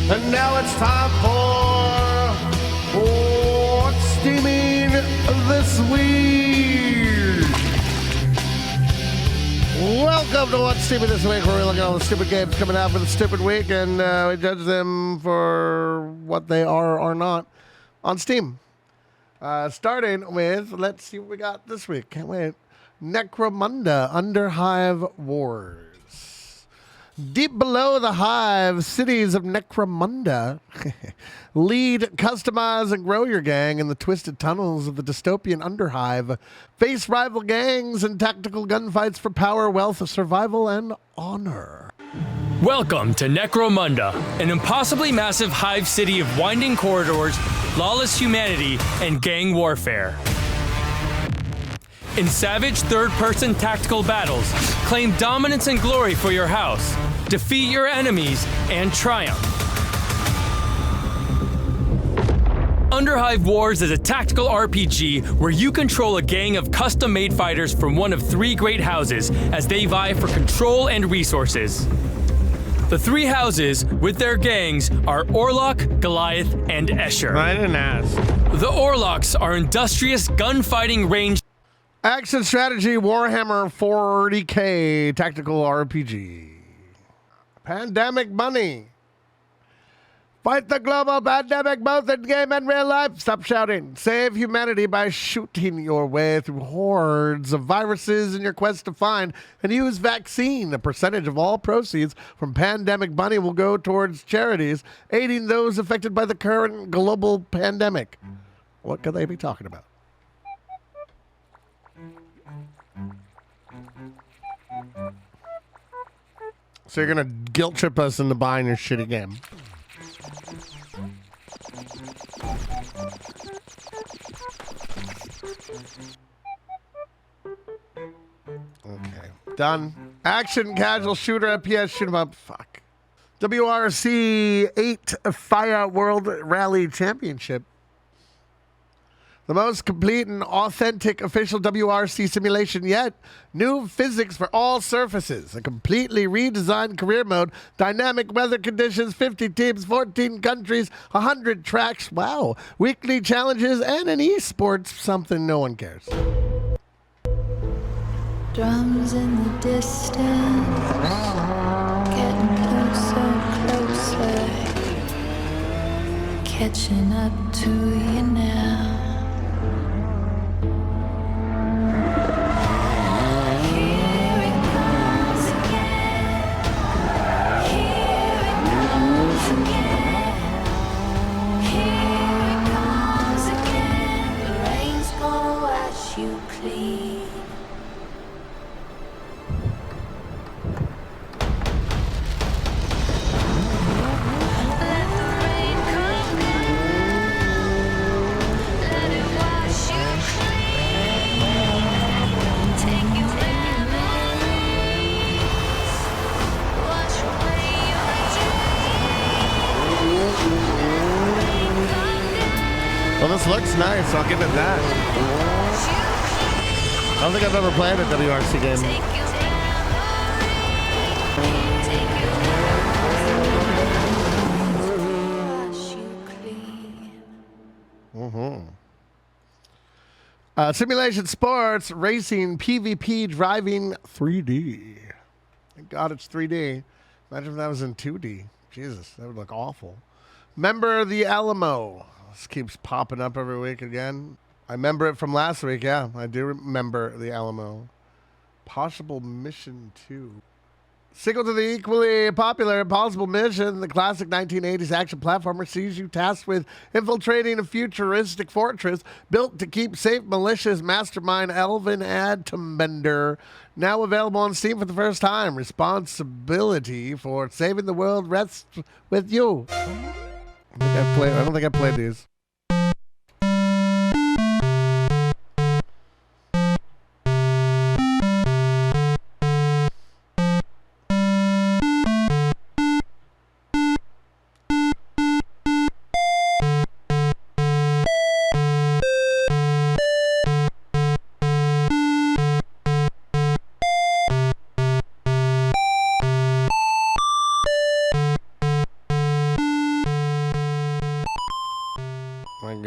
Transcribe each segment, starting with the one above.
And now it's time for What's Steaming This Week. Welcome to What's Steaming This Week, where we look at all the stupid games coming out for the stupid week, and we judge them for what they are or not on Steam. Starting with, let's see what we got this week. Can't wait. Necromunda, Under Hive Wars. Deep below the Hive, cities of Necromunda. Lead, customize, and grow your gang in the twisted tunnels of the dystopian Underhive. Face rival gangs and tactical gunfights for power, wealth, survival, and honor. Welcome to Necromunda, an impossibly massive hive city of winding corridors, lawless humanity, and gang warfare. In savage third-person tactical battles, claim dominance and glory for your house, defeat your enemies, and triumph. Underhive Wars is a tactical RPG where you control a gang of custom-made fighters from one of three great houses as they vie for control and resources. The three houses, with their gangs, are Orlok, Goliath, and Escher. I didn't ask. The Orloks are industrious gunfighting range Action strategy Warhammer 40K tactical RPG. Pandemic money. Fight the global pandemic both in game and real life. Stop shouting. Save humanity by shooting your way through hordes of viruses in your quest to find and use vaccine. A percentage of all proceeds from pandemic money will go towards charities aiding those affected by the current global pandemic. What could they be talking about? So you're going to guilt trip us into buying your shitty game. Okay. Done. Action, casual, shooter, FPS, shoot 'em up. Fuck. WRC 8 Fire World Rally Championship. The most complete and authentic official WRC simulation yet. New physics for all surfaces. A completely redesigned career mode. Dynamic weather conditions. 50 teams, 14 countries, 100 tracks. Wow. Weekly challenges and an esports something no one cares. Drums in the distance. Getting closer. Catching up to you now. Well, this looks nice. I'll give it that. I don't think I've ever played a WRC game. Simulation sports, racing, PvP, driving, 3D. Thank God it's 3D. Imagine if that was in 2D. Jesus, that would look awful. Member the Alamo. This keeps popping up every week again. I remember it from last week. Yeah, I do remember the Alamo. Possible Mission 2. Sequel to the equally popular Impossible Mission, the classic 1980s action platformer sees you tasked with infiltrating a futuristic fortress built to keep safe malicious mastermind Elvin Adtombender. Now available on Steam for the first time. Responsibility for saving the world rests with you. I don't think I played these.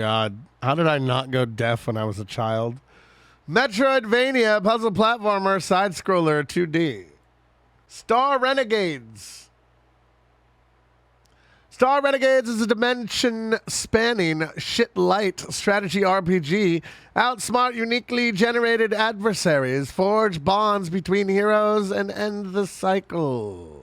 God. How did I not go deaf when I was a child? Metroidvania, puzzle platformer, side scroller, 2D. Star Renegades. Star Renegades is a dimension-spanning, shit-light strategy RPG. Outsmart uniquely generated adversaries, forge bonds between heroes, and end the cycle.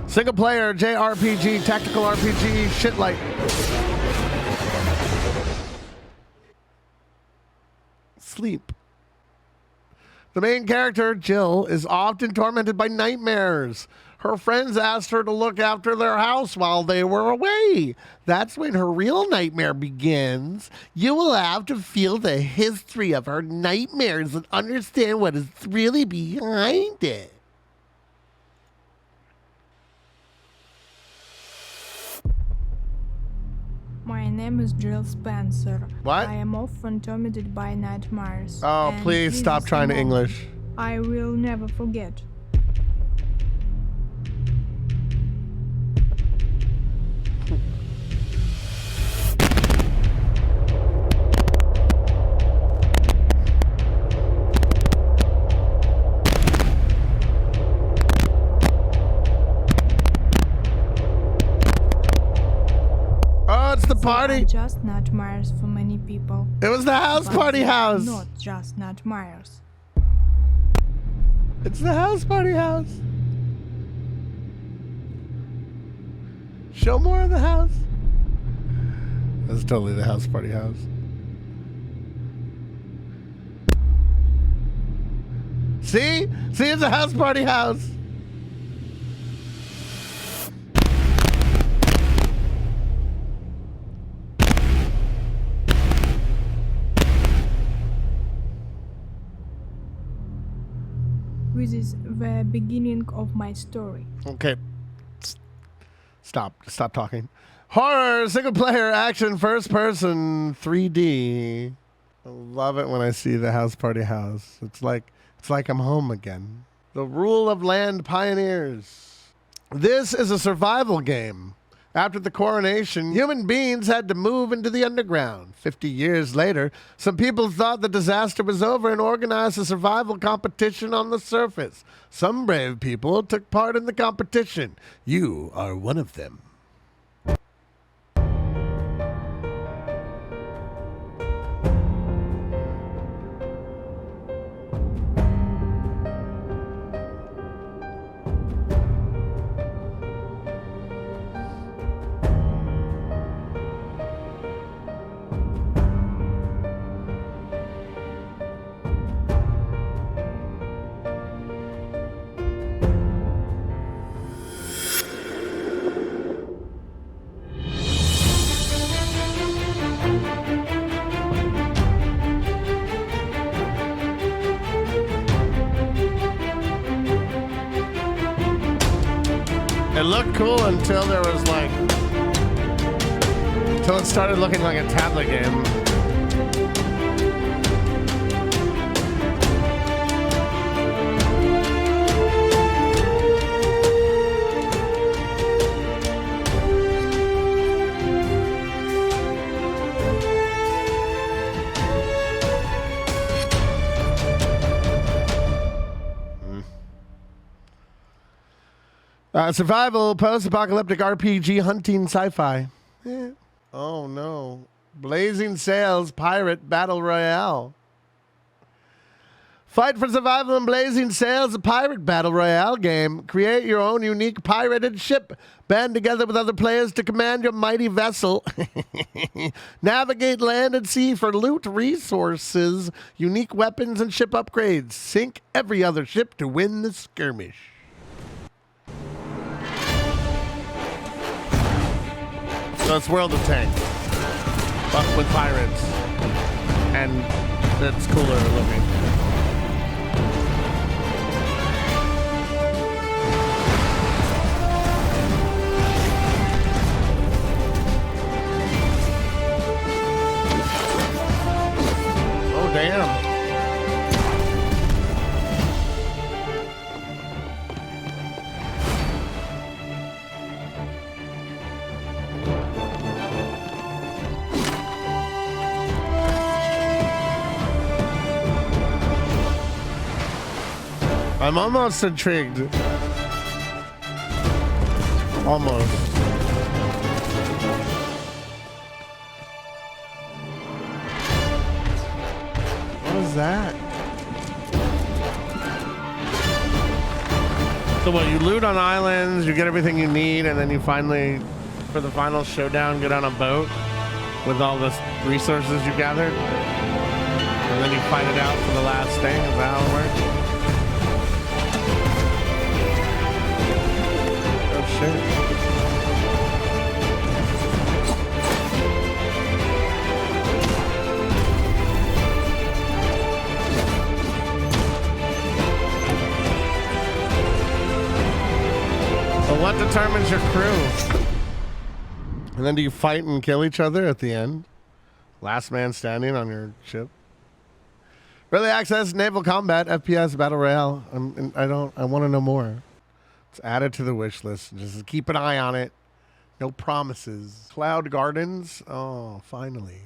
Single player, JRPG, tactical RPG, shit like. Sleep. The main character, Jill, is often tormented by nightmares. Her friends asked her to look after their house while they were away. That's when her real nightmare begins. You will have to feel the history of her nightmares and understand what is really behind it. My name is Jill Spencer. What? I am often tormented by nightmares. Oh, and please this stop is trying to a moment English. I will never forget. Oh, it's the They party. are just nightmares for many people. It was the house But party they are house. Not just nightmares. It's the house party house. Show more of the house. That's totally the house party house. See? See, it's a house party house. This is the beginning of my story. Okay. Stop talking. Horror, single player, action, first person, 3D. I love it when I see the house party house. It's like I'm home again. The Rule of Land Pioneers. This is a survival game. After the coronation, human beings had to move into the underground. 50 years later, some people thought the disaster was over and organized a survival competition on the surface. Some brave people took part in the competition. You are one of them. It looked cool until there was like, until it started looking like a tablet game. Survival, post-apocalyptic RPG, hunting, sci-fi. Yeah. Oh no. Blazing Sails Pirate Battle Royale. Fight for survival in Blazing Sails, a pirate battle royale game. Create your own unique pirated ship. Band together with other players to command your mighty vessel. Navigate land and sea for loot, resources, unique weapons, and ship upgrades. Sink every other ship to win the skirmish. So it's World of Tanks, but with pirates. And it's cooler looking. Damn. I'm almost intrigued. Almost. What is that? So what, you loot on islands, you get everything you need, and then you finally, for the final showdown, get on a boat with all the resources you gathered? And then you fight it out for the last thing? Is that how it works? Oh shit. What determines your crew? And then do you fight and kill each other at the end? Last man standing on your ship? Early access, naval combat, FPS, battle royale. I want to know more. It's added to the wish list. Just keep an eye on it. No promises. Cloud Gardens. Oh, finally.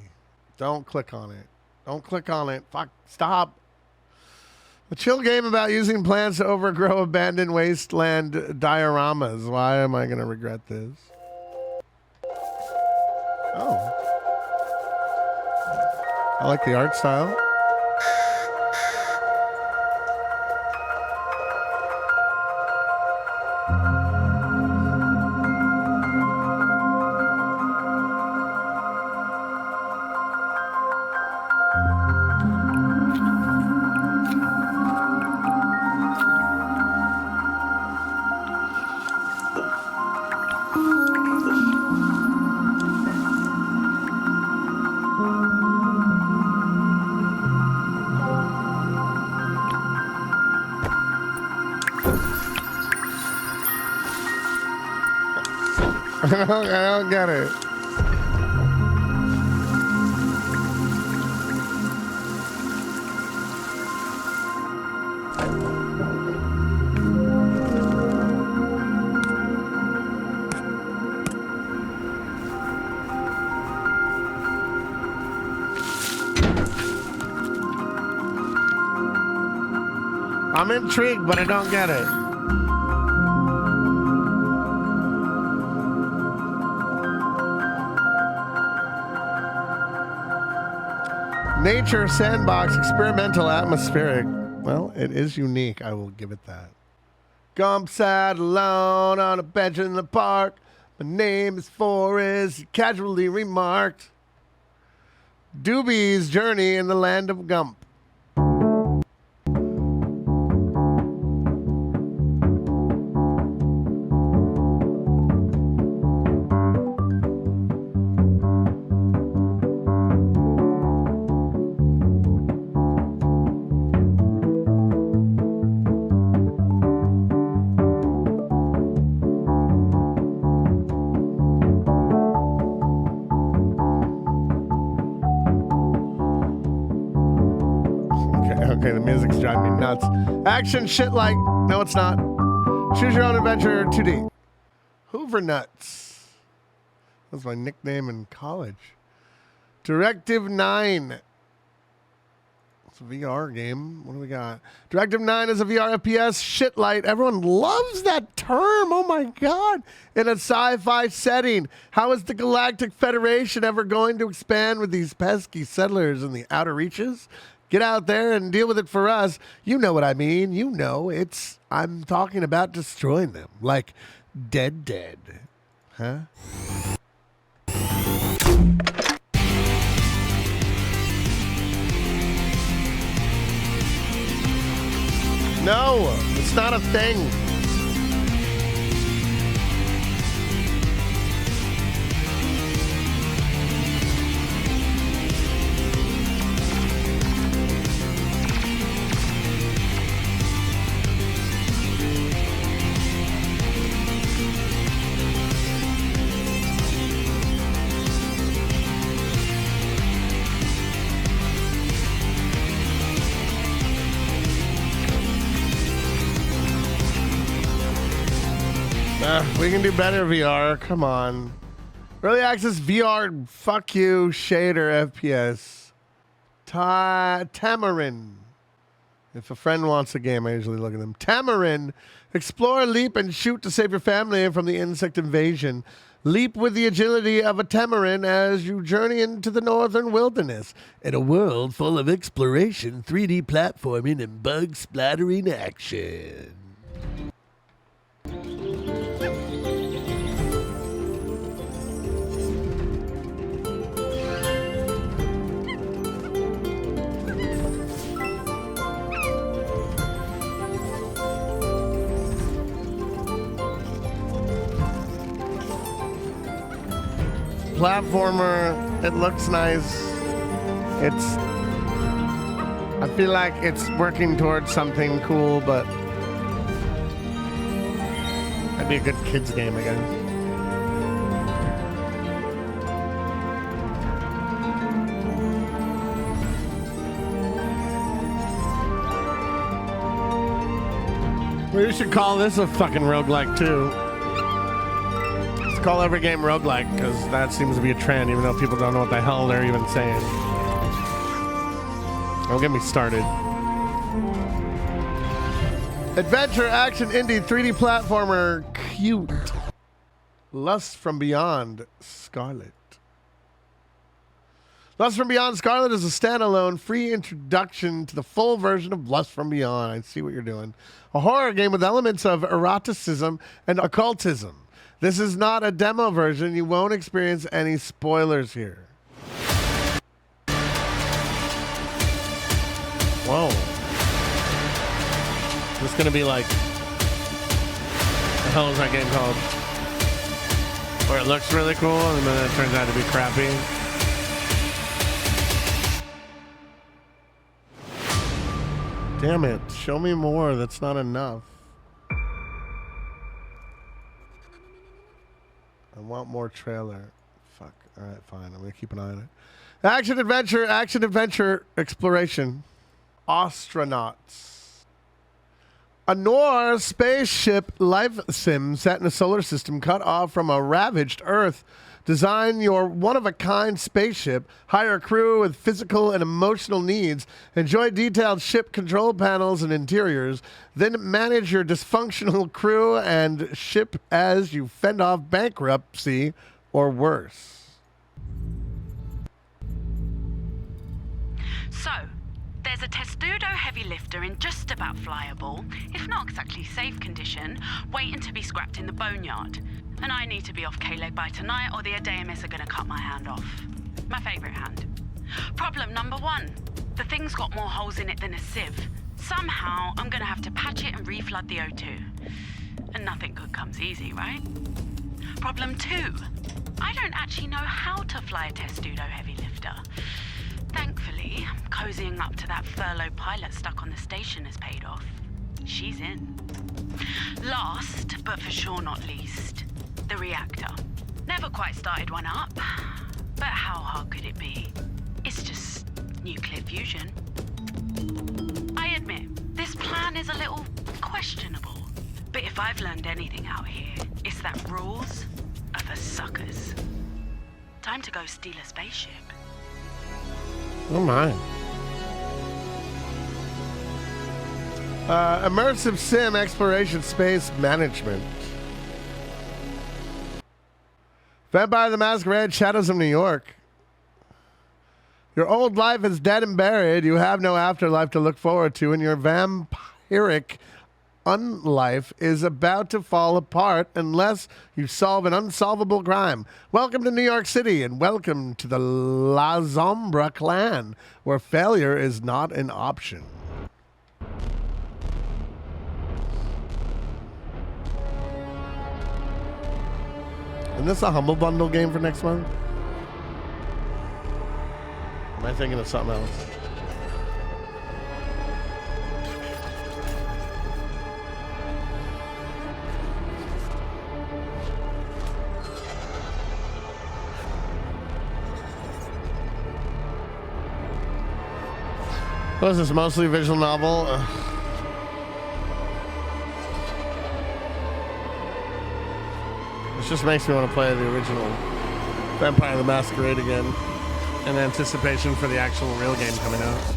Don't click on it. Don't click on it. Fuck. Stop. A chill game about using plants to overgrow abandoned wasteland dioramas. Why am I going to regret this? Oh. I like the art style. I don't get it. I'm intrigued, but I don't get it. Nature Sandbox Experimental Atmospheric. Well, it is unique. I will give it that. Gump sat alone on a bench in the park. My name is Forrest, he casually remarked. Doobies Journey in the land of Gump. Okay, the music's driving me nuts. Action shit like... No, it's not. Choose your own adventure 2D. Hoover Nuts. That was my nickname in college. Directive 9. It's a VR game. What do we got? Directive 9 is a VR FPS shitlight. Everyone loves that term. Oh my god. In a sci-fi setting. How is the Galactic Federation ever going to expand with these pesky settlers in the outer reaches? Get out there and deal with it for us. You know what I mean. You know, I'm talking about destroying them. Like dead. Huh? No, it's not a thing. We can do better VR. Come on. Early access VR. Fuck you. Shader FPS. Tamarind. If a friend wants a game, I usually look at them. Tamarind. Explore, leap, and shoot to save your family from the insect invasion. Leap with the agility of a tamarind as you journey into the northern wilderness in a world full of exploration, 3D platforming, and bug splattering action. Platformer, it looks nice. I feel like it's working towards something cool, but that'd be a good kids game again. We should call this a fucking roguelike too. Call every game roguelike, because that seems to be a trend, even though people don't know what the hell they're even saying. Don't get me started. Adventure, action, indie, 3D platformer, cute. Lust from Beyond Scarlet. Lust from Beyond Scarlet is a standalone, free introduction to the full version of Lust from Beyond. I see what you're doing. A horror game with elements of eroticism and occultism. This is not a demo version. You won't experience any spoilers here. Whoa. This is going to be like... What the hell is that game called? Where it looks really cool and then it turns out to be crappy. Damn it. Show me more. That's not enough. I want more trailer. Fuck. All right, fine. I'm going to keep an eye on it. Action, adventure, exploration. Astronauts. A noir spaceship life sim set in a solar system cut off from a ravaged Earth. Design your one-of-a-kind spaceship, hire a crew with physical and emotional needs, enjoy detailed ship control panels and interiors, then manage your dysfunctional crew and ship as you fend off bankruptcy or worse. So, there's a Testudo heavy lifter in just about flyable, if not exactly safe condition, waiting to be scrapped in the boneyard. And I need to be off K-Leg by tonight or the Adeamis are going to cut my hand off. My favourite hand. Problem number 1. The thing's got more holes in it than a sieve. Somehow, I'm going to have to patch it and reflood the O2. And nothing good comes easy, right? Problem 2. I don't actually know how to fly a Testudo heavy lifter. Thankfully, cozying up to that furloughed pilot stuck on the station has paid off. She's in. Last, but for sure not least, the reactor. Never quite started one up, but how hard could it be? It's just nuclear fusion. I admit, this plan is a little questionable, but if I've learned anything out here, it's that rules are for suckers. Time to go steal a spaceship. Oh my. Immersive sim exploration space management. Vampire the Masquerade Shadows of New York. Your old life is dead and buried. You have no afterlife to look forward to, and your vampiric unlife is about to fall apart unless you solve an unsolvable crime. Welcome to New York City, and welcome to the La Zombra clan, where failure is not an option. Isn't this a Humble Bundle game for next month? Am I thinking of something else? What is this, mostly visual novel? This just makes me want to play the original Vampire the Masquerade again in anticipation for the actual real game coming out.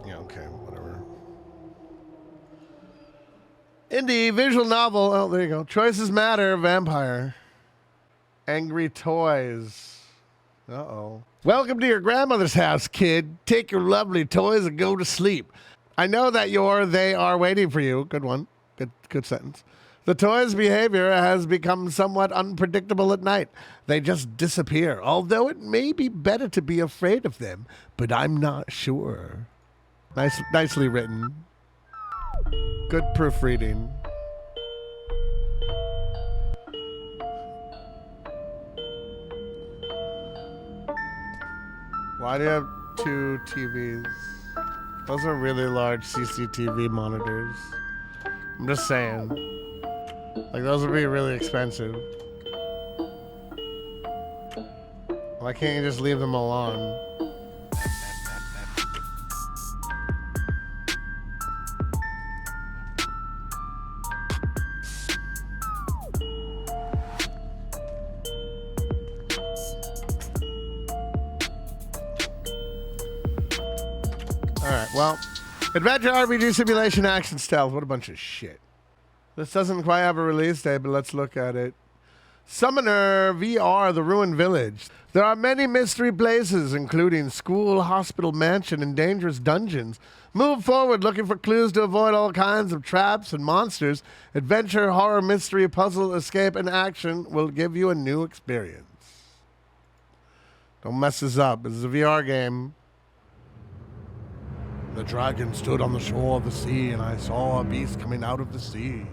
Yeah, okay, whatever. Indie visual novel. Oh, there you go. Choices Matter, Vampire. Angry Toys. Uh-oh. Welcome to your grandmother's house, kid. Take your lovely toys and go to sleep. I know that they are waiting for you. Good one. Good sentence. The toys' behavior has become somewhat unpredictable at night. They just disappear, although it may be better to be afraid of them, but I'm not sure. Nicely written. Good proofreading. Why do you have two TVs? Those are really large CCTV monitors. I'm just saying. Like, those would be really expensive. Why can't you just leave them all on? Alright, well, adventure, RPG, simulation, action, stealth. What a bunch of shit. This doesn't quite have a release date, but let's look at it. Summoner VR, The Ruined Village. There are many mystery places, including school, hospital, mansion, and dangerous dungeons. Move forward looking for clues to avoid all kinds of traps and monsters. Adventure, horror, mystery, puzzle, escape, and action will give you a new experience. Don't mess this up. This is a VR game. The dragon stood on the shore of the sea, and I saw a beast coming out of the sea.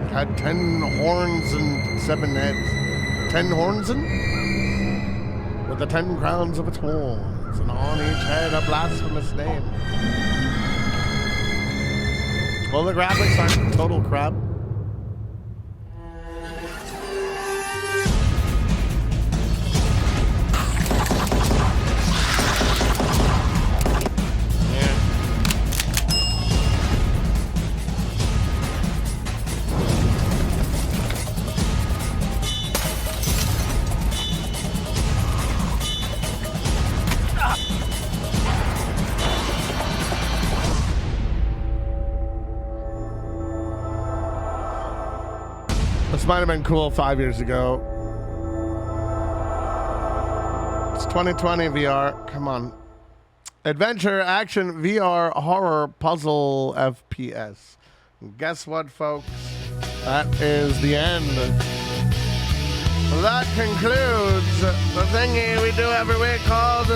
It had 10 horns and 7 heads. 10 horns and? With the 10 crowns of its horns, and on each head a blasphemous name. Well, the graphics aren't total crap. This might have been cool 5 years ago. It's 2020 VR. Come on. Adventure, action, VR, horror, puzzle, FPS. And guess what, folks? That is the end. That concludes the thingy we do every week called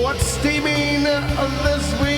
What's Steaming This Week?